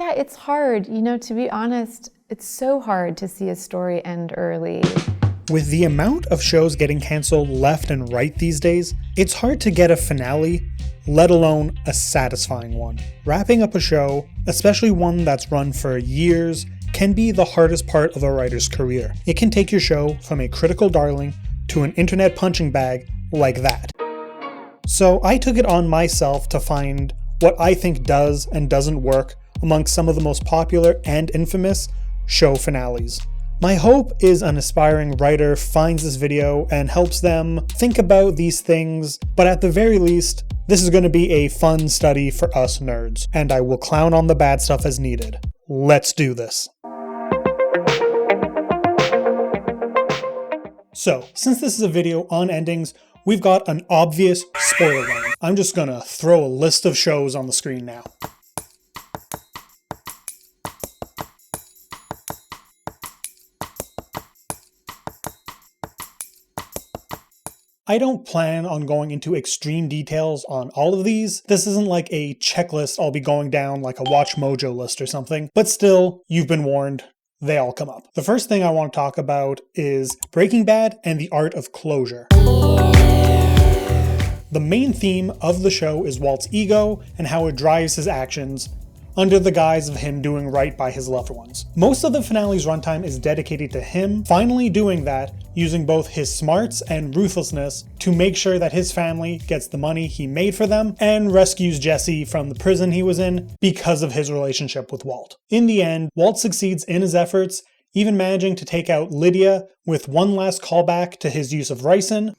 Yeah, it's hard. To be honest, it's so hard to see a story end early. With the amount of shows getting cancelled left and right these days, it's hard to get a finale, let alone a satisfying one. Wrapping up a show, especially one that's run for years, can be the hardest part of a writer's career. It can take your show from a critical darling to an internet punching bag like that. So I took it on myself to find what I think does and doesn't work amongst some of the most popular and infamous show finales. My hope is an aspiring writer finds this video and helps them think about these things, but at the very least, this is going to be a fun study for us nerds, and I will clown on the bad stuff as needed. Let's do this. So, since this is a video on endings, we've got an obvious spoiler warning. I'm just gonna throw a list of shows on the screen now. I don't plan on going into extreme details on all of these. This isn't like a checklist I'll be going down like a Watch Mojo list or something, but still, you've been warned. They all come up. The first thing I want to talk about is Breaking Bad and the art of closure. The main theme of the show is Walt's ego and how it drives his actions under the guise of him doing right by his loved ones. Most of the finale's runtime is dedicated to him finally doing that, using both his smarts and ruthlessness to make sure that his family gets the money he made for them and rescues Jesse from the prison he was in because of his relationship with Walt. In the end, Walt succeeds in his efforts, even managing to take out Lydia with one last callback to his use of ricin.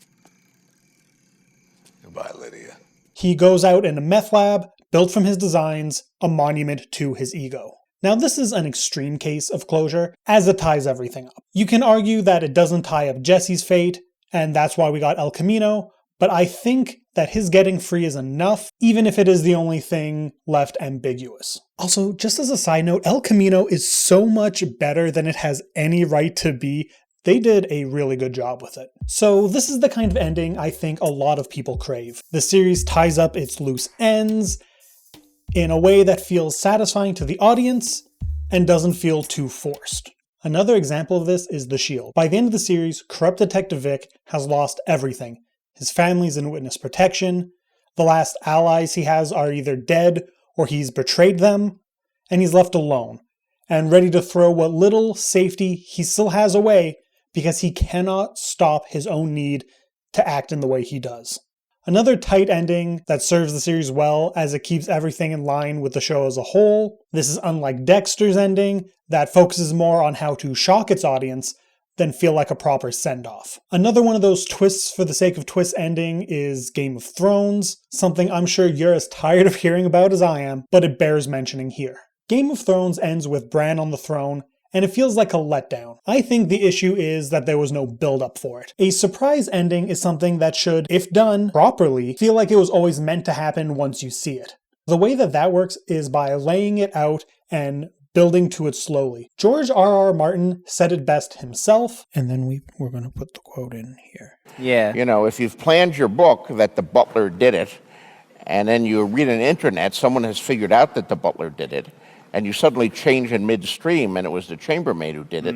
Goodbye, Lydia. He goes out in a meth lab, built from his designs, a monument to his ego. Now this is an extreme case of closure, as it ties everything up. You can argue that it doesn't tie up Jesse's fate, and that's why we got El Camino, but I think that his getting free is enough, even if it is the only thing left ambiguous. Also, just as a side note, El Camino is so much better than it has any right to be. They did a really good job with it. So this is the kind of ending I think a lot of people crave. The series ties up its loose ends in a way that feels satisfying to the audience and doesn't feel too forced. Another example of this is The Shield. By the end of the series, corrupt Detective Vic has lost everything. His family's in witness protection, the last allies he has are either dead or he's betrayed them, and he's left alone, and ready to throw what little safety he still has away because he cannot stop his own need to act in the way he does. Another tight ending that serves the series well as it keeps everything in line with the show as a whole. This is unlike Dexter's ending that focuses more on how to shock its audience than feel like a proper send-off. Another one of those twists for the sake of twist ending is Game of Thrones, something I'm sure you're as tired of hearing about as I am, but it bears mentioning here. Game of Thrones ends with Bran on the throne, and it feels like a letdown. I think the issue is that there was no build-up for it. A surprise ending is something that should, if done properly, feel like it was always meant to happen once you see it. The way that works is by laying it out and building to it slowly. George R.R. Martin said it best himself, and then we're going to put the quote in here. Yeah. You know, if you've planned your book that the butler did it, and then you read on the internet, someone has figured out that the butler did it, and you suddenly change in midstream and it was the chambermaid who did it,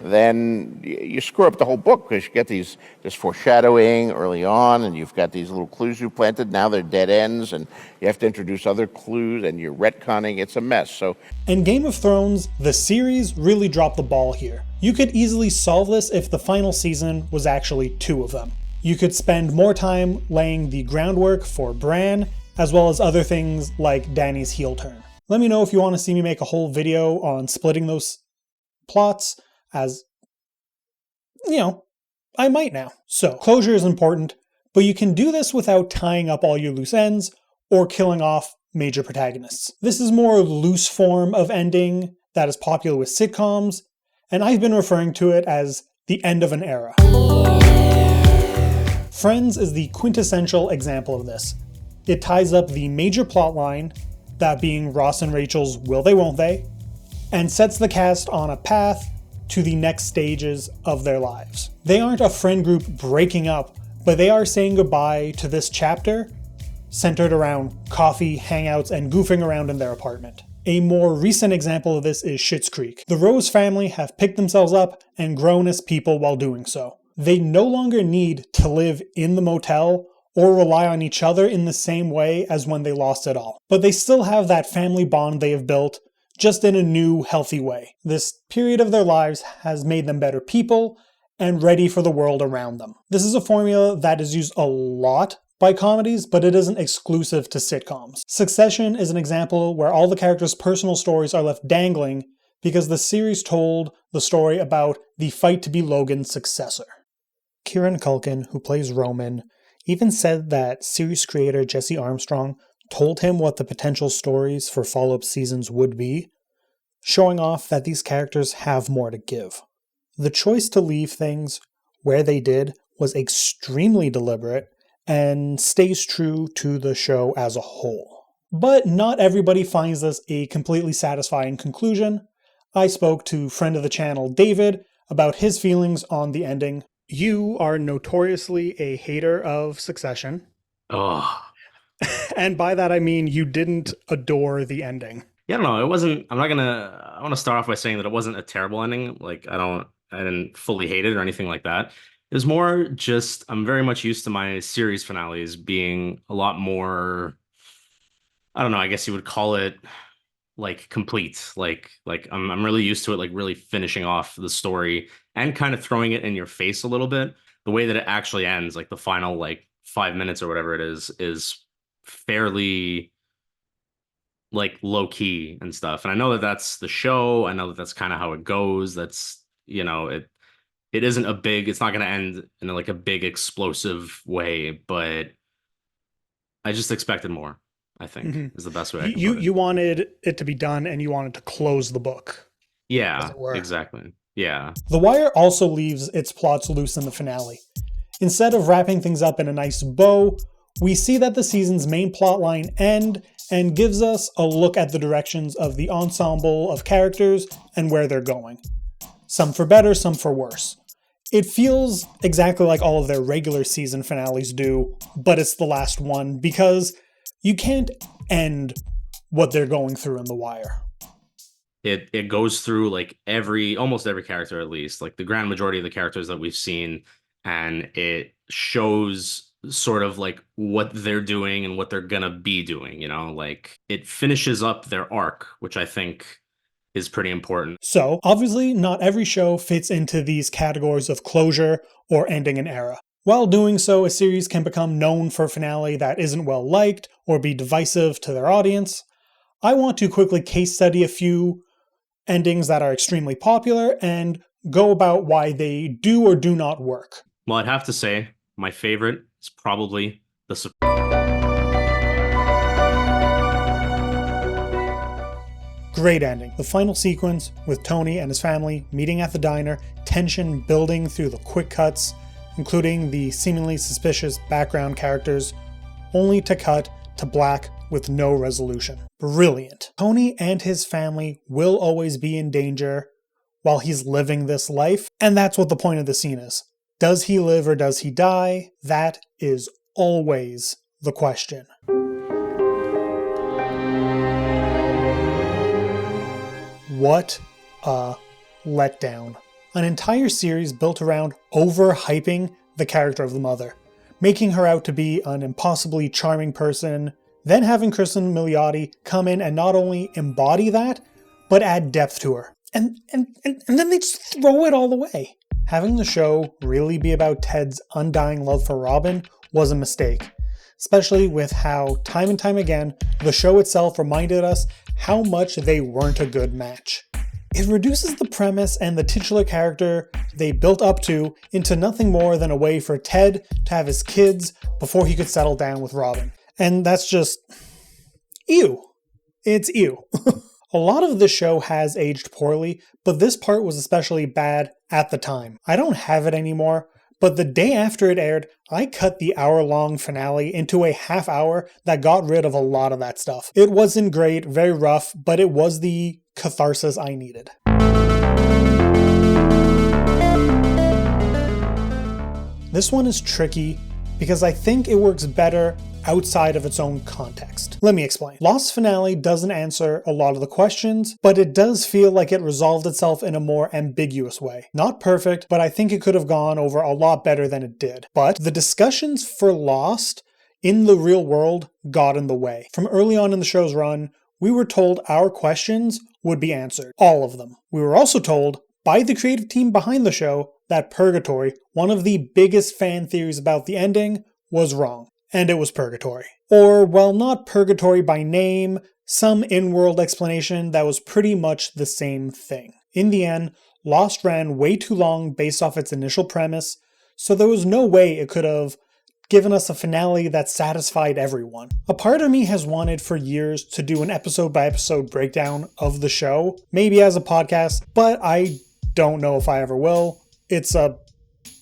then you screw up the whole book because you get this foreshadowing early on and you've got these little clues you planted, now they're dead ends and you have to introduce other clues and you're retconning, it's a mess. So, in Game of Thrones, the series really dropped the ball here. You could easily solve this if the final season was actually 2 of them. You could spend more time laying the groundwork for Bran, as well as other things like Dany's heel turn. Let me know if you want to see me make a whole video on splitting those plots, as, I might now. So, closure is important, but you can do this without tying up all your loose ends or killing off major protagonists. This is more loose form of ending that is popular with sitcoms, and I've been referring to it as the end of an era. Friends is the quintessential example of this. It ties up the major plotline, that being Ross and Rachel's will they won't they, and sets the cast on a path to the next stages of their lives. They aren't a friend group breaking up, but they are saying goodbye to this chapter centered around coffee, hangouts, and goofing around in their apartment. A more recent example of this is Schitt's Creek. The Rose family have picked themselves up and grown as people while doing so. They no longer need to live in the motel or rely on each other in the same way as when they lost it all. But they still have that family bond they have built, just in a new, healthy way. This period of their lives has made them better people and ready for the world around them. This is a formula that is used a lot by comedies, but it isn't exclusive to sitcoms. Succession is an example where all the characters' personal stories are left dangling because the series told the story about the fight to be Logan's successor. Kieran Culkin, who plays Roman, even said that series creator Jesse Armstrong told him what the potential stories for follow-up seasons would be, showing off that these characters have more to give. The choice to leave things where they did was extremely deliberate and stays true to the show as a whole. But not everybody finds this a completely satisfying conclusion. I spoke to friend of the channel David about his feelings on the ending. You are notoriously a hater of Succession. Oh. And by that I mean you didn't adore the ending. Yeah, I don't know. It wasn't, I want to start off by saying that it wasn't a terrible ending. Like, I didn't fully hate it or anything like that. It was more just, I'm very much used to my series finales being a lot more, I don't know, I guess you would call it like complete. Like I'm really used to it, like really finishing off the story and kind of throwing it in your face a little bit. The way that it actually ends, like the final like 5 minutes or whatever it is fairly like low key and stuff. And I know that that's the show. I know that that's kind of how it goes. That's, you know, it isn't a big, it's not going to end in like a big explosive way, but I just expected more, I think, is the best way I can put it. You wanted it to be done and you wanted to close the book. Yeah, exactly. Yeah. The Wire also leaves its plots loose in the finale. Instead of wrapping things up in a nice bow, we see that the season's main plotline end and gives us a look at the directions of the ensemble of characters and where they're going. Some for better, some for worse. It feels exactly like all of their regular season finales do, but it's the last one because you can't end what they're going through in The Wire. It goes through like almost every character, at least like the grand majority of the characters that we've seen, and it shows sort of like what they're doing and what they're gonna be doing, you know, like it finishes up their arc, which I think is pretty important. So, obviously, not every show fits into these categories of closure or ending an era. While doing so, a series can become known for a finale that isn't well liked or be divisive to their audience. I want to quickly case study a few endings that are extremely popular and go about why they do or do not work. Well, I'd have to say my favorite is probably the Great ending. The final sequence with Tony and his family meeting at the diner, tension building through the quick cuts, including the seemingly suspicious background characters, only to cut to black with no resolution. Brilliant. Tony and his family will always be in danger while he's living this life, and that's what the point of the scene is. Does he live or does he die? That is always the question. What a letdown. An entire series built around overhyping the character of the mother, making her out to be an impossibly charming person, then having Kristen Milioti come in and not only embody that, but add depth to her. And then they just throw it all away. Having the show really be about Ted's undying love for Robin was a mistake, especially with how, time and time again, the show itself reminded us how much they weren't a good match. It reduces the premise and the titular character they built up to into nothing more than a way for Ted to have his kids before he could settle down with Robin. And that's just... ew. It's ew. A lot of the show has aged poorly, but this part was especially bad at the time. I don't have it anymore, but the day after it aired, I cut the hour-long finale into a half hour that got rid of a lot of that stuff. It wasn't great, very rough, but it was the catharsis I needed. This one is tricky because I think it works better outside of its own context. Let me explain. Lost's finale doesn't answer a lot of the questions, but it does feel like it resolved itself in a more ambiguous way. Not perfect, but I think it could have gone over a lot better than it did. But the discussions for Lost in the real world got in the way. From early on in the show's run, we were told our questions would be answered. All of them. We were also told by the creative team behind the show that Purgatory, one of the biggest fan theories about the ending, was wrong. And it was Purgatory. Or, well, not Purgatory by name, some in-world explanation that was pretty much the same thing. In the end, Lost ran way too long based off its initial premise, so there was no way it could have given us a finale that satisfied everyone. A part of me has wanted for years to do an episode-by-episode breakdown of the show, maybe as a podcast, but I don't know if I ever will. It's a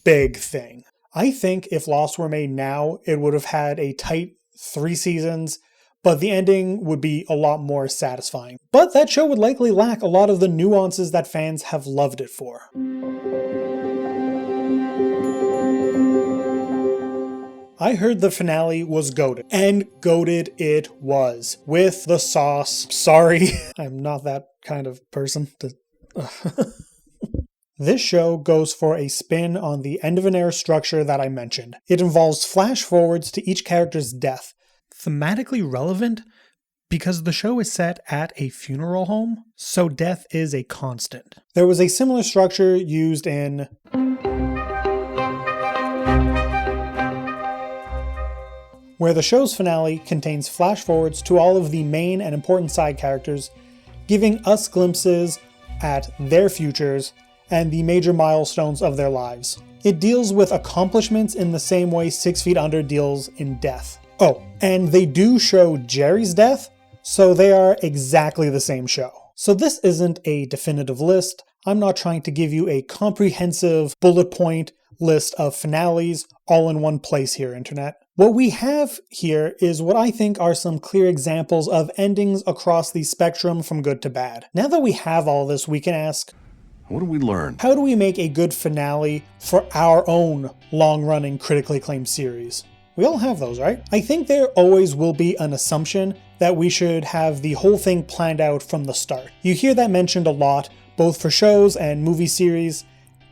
big thing. I think if Lost were made now, it would have had a tight 3 seasons, but the ending would be a lot more satisfying. But that show would likely lack a lot of the nuances that fans have loved it for. I heard the finale was goated, and goated it was, with the sauce. Sorry, I'm not that kind of person. This show goes for a spin on the end of an era structure that I mentioned. It involves flash forwards to each character's death. Thematically relevant because the show is set at a funeral home, so death is a constant. There was a similar structure used in where the show's finale contains flash forwards to all of the main and important side characters, giving us glimpses at their futures and the major milestones of their lives. It deals with accomplishments in the same way 6 Feet Under deals in death. Oh, and they do show Jerry's death, so they are exactly the same show. So this isn't a definitive list. I'm not trying to give you a comprehensive bullet point list of finales all in one place here, Internet. What we have here is what I think are some clear examples of endings across the spectrum from good to bad. Now that we have all this, we can ask, what do we learn? How do we make a good finale for our own long-running, critically acclaimed series? We all have those, right? I think there always will be an assumption that we should have the whole thing planned out from the start. You hear that mentioned a lot, both for shows and movie series,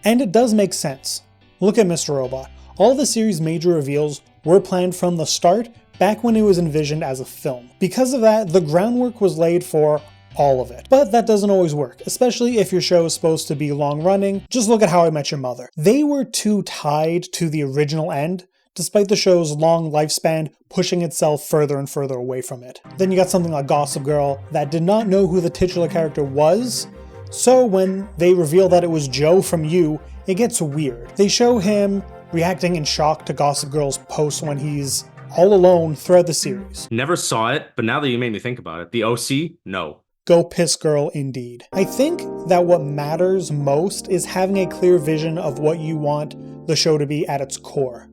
and it does make sense. Look at Mr. Robot. All the series' major reveals were planned from the start, back when it was envisioned as a film. Because of that, the groundwork was laid for all of it. But that doesn't always work, especially if your show is supposed to be long-running. Just look at How I Met Your Mother. They were too tied to the original end, despite the show's long lifespan pushing itself further and further away from it. Then you got something like Gossip Girl that did not know who the titular character was, so when they reveal that it was Joe from You, it gets weird. They show him reacting in shock to Gossip Girl's posts when he's all alone throughout the series. Never saw it, but now that you made me think about it, the OC, no. Go piss girl indeed. I think that what matters most is having a clear vision of what you want the show to be at its core.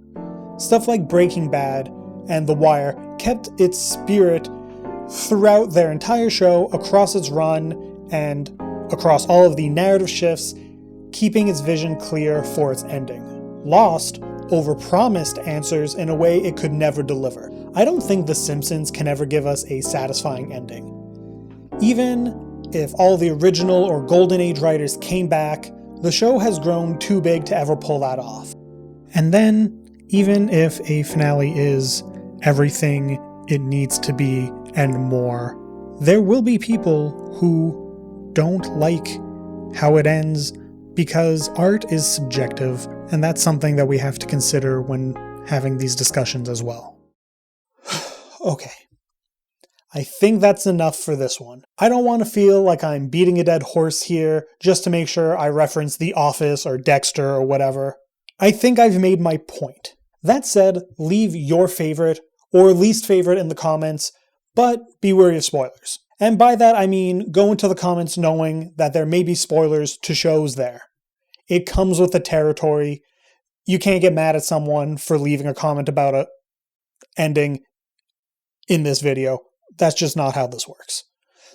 Stuff like Breaking Bad and The Wire kept its spirit throughout their entire show, across its run, and across all of the narrative shifts, keeping its vision clear for its ending. Lost overpromised answers in a way it could never deliver. I don't think The Simpsons can ever give us a satisfying ending. Even if all the original or Golden Age writers came back, the show has grown too big to ever pull that off. And then, even if a finale is everything it needs to be and more, there will be people who don't like how it ends because art is subjective, and that's something that we have to consider when having these discussions as well. Okay. I think that's enough for this one. I don't want to feel like I'm beating a dead horse here just to make sure I reference The Office or Dexter or whatever. I think I've made my point. That said, leave your favorite or least favorite in the comments, but be wary of spoilers. And by that I mean go into the comments knowing that there may be spoilers to shows there. It comes with the territory. You can't get mad at someone for leaving a comment about a ending in this video. That's just not how this works.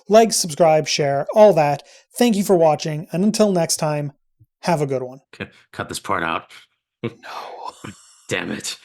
Like, subscribe, share, all that. Thank you for watching, and until next time, have a good one. Okay, cut this part out. No. Damn it.